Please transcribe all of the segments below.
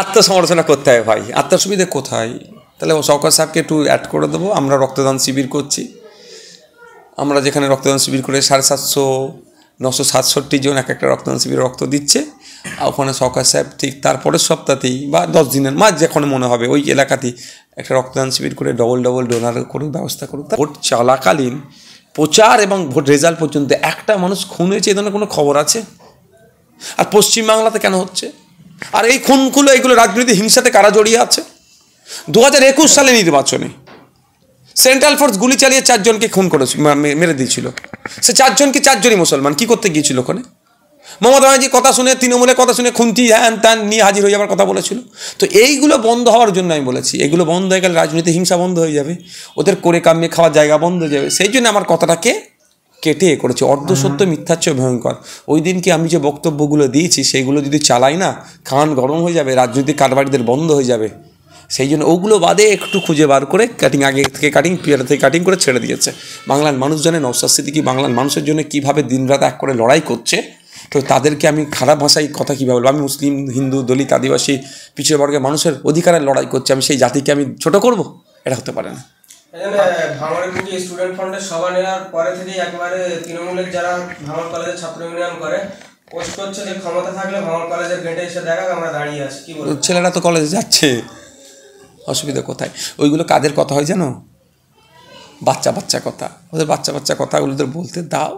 আত্মসমালোচনা করতে হয় ভাই, আত্মসুবিধে কোথায়? তাহলে শওকত সাহেবকে একটু অ্যাড করে দেবো। আমরা রক্তদান শিবির করছি, আমরা যেখানে রক্তদান শিবির করে 750-967 জন এক একটা রক্তদান শিবিরে রক্ত দিচ্ছে। আর ওখানে শওকত সাহেব ঠিক তারপরের সপ্তাহতেই বা 10 দিনের মাঝ যখন মনে হবে ওই এলাকাতেই একটা রক্তদান শিবির করে ডবল ডোনার করুক, ব্যবস্থা করুক। ভোট চলাকালীন প্রচার এবং ভোট রেজাল্ট পর্যন্ত একটা মানুষ খুন হয়েছে এ ধরনের কোনো খবর আছে? আর পশ্চিমবাংলাতে কেন হচ্ছে? আর এই খুনগুলো এইগুলো রাজনৈতিক হিংসাতে কারা জড়িয়ে আছে? 2021 সালে নির্বাচনে সেন্ট্রাল ফোর্স গুলি চালিয়ে 4 জনকে খুন করেছে, মেরে দিয়েছিল। সে 4 জনকে 4 জনই মুসলমান। কি করতে গিয়েছিল ওখানে? মমতা ব্যানার্জি কথা শুনে, তৃণমূলের কথা শুনে খুন্তি হ্যান ত্যান নিয়ে হাজির হয়ে যাওয়ার কথা বলেছিল। তো এইগুলো বন্ধ হওয়ার জন্য আমি বলেছি, এগুলো বন্ধ হয়ে গেলে রাজনৈতিক হিংসা বন্ধ হয়ে যাবে, ওদের করে কামিয়ে খাওয়ার জায়গা বন্ধ হয়ে যাবে। সেই জন্য আমার কথাটাকে কেটে করেছে। অর্ধসত্য মিথ্যাচ্ছ ভয়ঙ্কর। ওই দিনকে আমি যে বক্তব্যগুলো দিয়েছি সেইগুলো যদি চালাই না, কান গরম হয়ে যাবে, রাজনৈতিক কারবারিদের বন্ধ হয়ে যাবে। সেই জন্য ওগুলো বাদে একটু খুঁজে বার করে কাটিং, আগে থেকে কাটিং, পিয়ার থেকে কাটিং করে ছেড়ে দিয়েছে। বাংলার মানুষ জানে নওশাদ সিদ্দিকী বাংলার মানুষের জন্য কীভাবে দিনরাত এক করে লড়াই করছে। তো তাদেরকে আমি খারাপ ভাষায় কথা কীভাবে বলবো? আমি মুসলিম, হিন্দু, দলিত, আদিবাসী, পিছিয়ে বর্গের মানুষের অধিকারের লড়াই করছি, আমি সেই জাতিকে আমি ছোট করব? এটা হতে পারে না। ভাঙড়ের প্রতি স্টুডেন্ট ফ্রন্টের সভা নেওয়ার পরে থেকেই একেবারে তৃণমূলের যারা ভাঙড় কলেজের ছাত্র ইউনিয়ন করে পোস্ট করছে যে ক্ষমতা থাকলে ভাঙড় কলেজের গেটে এসে দেখাক, আমরা দাঁড়িয়ে আছি। কি বলবো? ছেলেরা তো কলেজে যাচ্ছে, অসুবিধা কোথায়? ওইগুলো কাদের কথা হয় জানো? বাচ্চা বাচ্চা কথা। ওদের বাচ্চা বাচ্চা কথাগুলো ওদের বলতে দাও,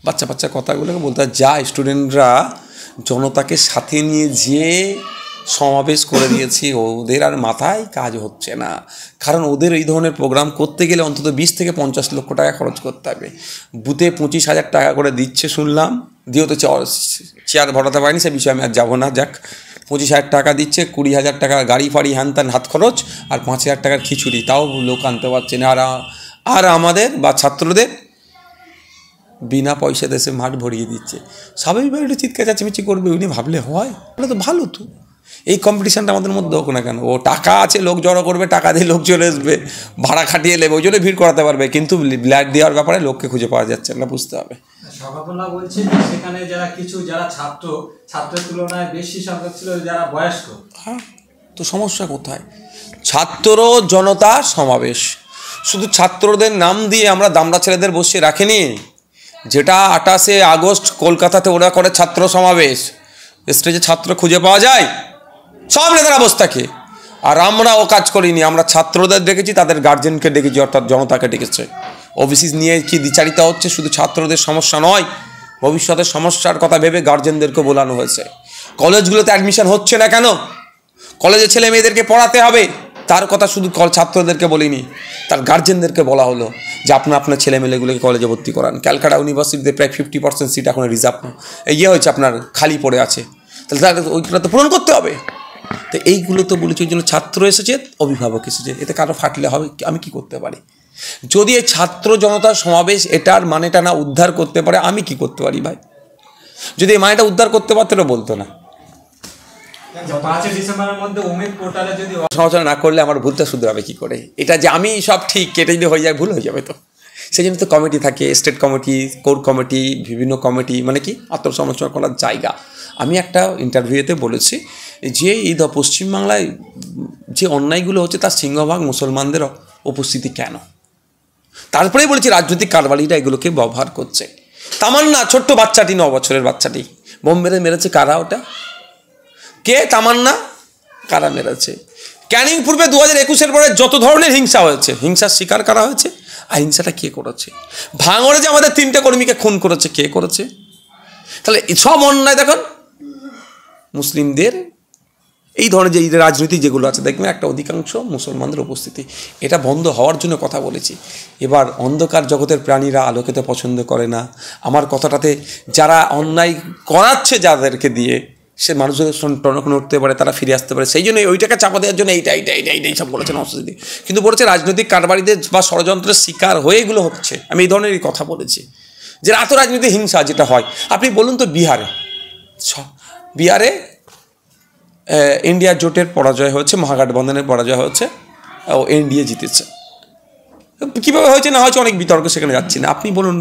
বাচ্চা বাচ্চা কথাগুলোকে বলতে যা। স্টুডেন্টরা জনতাকে সাথে নিয়ে যে সমাবেশ করে দিয়েছি, ওদের আর মাথায় কাজ হচ্ছে না। কারণ ওদের এই ধরনের প্রোগ্রাম করতে গেলে অন্তত 20 থেকে 50 লক্ষ টাকা খরচ করতে হবে। বুথে 25,000 টাকা করে দিচ্ছে শুনলাম, দিয়েও তো চেয়ার ভরাতে পারিনি, সে বিষয়ে আমি আর যাবো না। যাক, 25,000 টাকা দিচ্ছে, 20,000 টাকা গাড়ি ফাড়ি হ্যান ত্যান হাত খরচ, আর 5,000 টাকার খিচুড়ি, তাও লোক আনতে পারছে না। আর আমাদের বা ছাত্রদের বিনা পয়সা দেশে মাঠ ভরিয়ে দিচ্ছে। স্বাভাবিকভাবে একটু চিৎকার চাচিমিচি করবে, উনি ভাবলে হয়? তাহলে তো ভালো। তো এই কম্পিটিশানটা আমাদের মধ্যে হোক না কেন? ও টাকা আছে, লোক জড়ো করবে, টাকা দিয়ে লোক চলে আসবে, ভাড়া খাটিয়ে নেবে, ওই জন্য ভিড় করাতে পারবে। কিন্তু ব্ল্যাক দেওয়ার ব্যাপারে লোককে খুঁজে পাওয়া যাচ্ছে না, বুঝতে হবে। সভাপতিরা বলছে যে সেখানে যারা ছাত্রের তুলনায় বেশি সংখ্যক ছিল যারা বয়স্ক। হ্যাঁ, তো সমস্যা কোথায়? ছাত্র জনতা সমাবেশ, শুধু ছাত্রদের নাম দিয়ে আমরা দামড়া ছেলেদের বসিয়ে রাখিনি। যেটা 28শে আগস্ট কলকাতাতে ওরা করে ছাত্র সমাবেশ, স্টেজে ছাত্র খুঁজে পাওয়া যায়, সব নেতারা বসে থাকে। আর আমরা ও কাজ করিনি, আমরা ছাত্রদের ডেকেছি, তাদের গার্জেনকে ডেকেছি, অর্থাৎ জনতাকে ডেকেছে। ওবিসি নিয়ে কি দ্বিচারিতা হচ্ছে? শুধু ছাত্রদের সমস্যা নয়, ভবিষ্যতের সমস্যার কথা ভেবে গার্জেনদেরকে বোলানো হয়েছে। কলেজগুলোতে অ্যাডমিশন হচ্ছে না কেন? কলেজে ছেলে মেয়েদেরকে পড়াতে হবে, তার কথা শুধু ছাত্রদেরকে বলিনি, তার গার্জেনদেরকে বলা হলো যে আপনার ছেলেমেয়েগুলোকে কলেজে ভর্তি করান। ক্যালকাটা ইউনিভার্সিটিতে প্রায় 50% সিট এখন রিজার্ভ হয়েছে, আপনার খালি পড়ে আছে, তাহলে ওইগুলো তো পূরণ করতে হবে। তো এইগুলো তো বলেছি, ওই জন্য ছাত্র এসেছে, অভিভাবক এসেছে, এতে কারো ফাটলে হবে? আমি কি করতে পারি? যদি এই ছাত্র জনতার সমাবেশ এটার মানেটা না উদ্ধার করতে পারে, আমি কি করতে পারি ভাই? যদি এই মানেটা উদ্ধার করতে পারতো না বলতো না। 5 ডিসেম্বরের মধ্যে উমেদ পোর্টালে যদি সমালোচনা না করলে আমার ভুলটা শুধরাবে কি করে? এটা যে আমি সব ঠিক কেটে যদি হয়ে যায়, ভুল হয়ে যাবে। তো সেই জন্য তো কমিটি থাকে, স্টেট কমিটি, কোর কমিটি, বিভিন্ন কমিটি, মানে কি আত্মসমালোচনা করার জায়গা। আমি একটা ইন্টারভিউতে বলেছি যে এই পশ্চিমবাংলায় যে অন্যায়গুলো হচ্ছে তার সিংহভাগ মুসলমানদের উপস্থিতি কেন? তারপরেই বলেছি রাজনৈতিক কারবারিরা এগুলোকে ব্যবহার করছে। তামান্না ছোট্ট বাচ্চাটি, 9 বছরের বাচ্চাটি বোম মেরেছে, কারা ওটা? কে? তামান্না। কারা মেরেছে? ক্যানিং পূর্বে 2021-এর পরে যত ধরনের হিংসা হয়েছে, হিংসার শিকার করা হয়েছে। আর হিংসাটা কে করেছে? ভাঙড়ে যে আমাদের 3টে কর্মীকে খুন করেছে, কে করেছে? তাহলে সব অন্যায় দেখুন মুসলিমদের। এই ধরনের যে রাজনীতি যেগুলো আছে, দেখবেন একটা অধিকাংশ মুসলমানদের উপস্থিতি। এটা বন্ধ হওয়ার জন্য কথা বলেছি। এবার অন্ধকার জগতের প্রাণীরা আলোকেতে পছন্দ করে না। আমার কথাটাতে যারা অন্যায় করাচ্ছে যাদেরকে দিয়ে, সে মানুষদের টনক নড়তে পারে, তারা ফিরে আসতে পারে। সেই জন্য ওইটাকে চাপা দেওয়ার জন্য এইটাই সব বলেছেন অস্বস্তি। কিন্তু বলেছে রাজনৈতিক কারবারিদের বা ষড়যন্ত্রের শিকার হয়ে এগুলো হচ্ছে। আমি এই ধরনেরই কথা বলেছি যে এত রাজনৈতিক হিংসা যেটা হয়। আপনি বলুন তো, বিহারে ইন্ডিয়া জোটের পরাজয় হয়েছে, মহাগঠবন্ধনের পরাজয় হয়েছে, ও এনডিএ জিতেছে। কীভাবে হয়েছে না হয়েছে অনেক বিতর্ক, সেখানে যাচ্ছি না। আপনি বলুন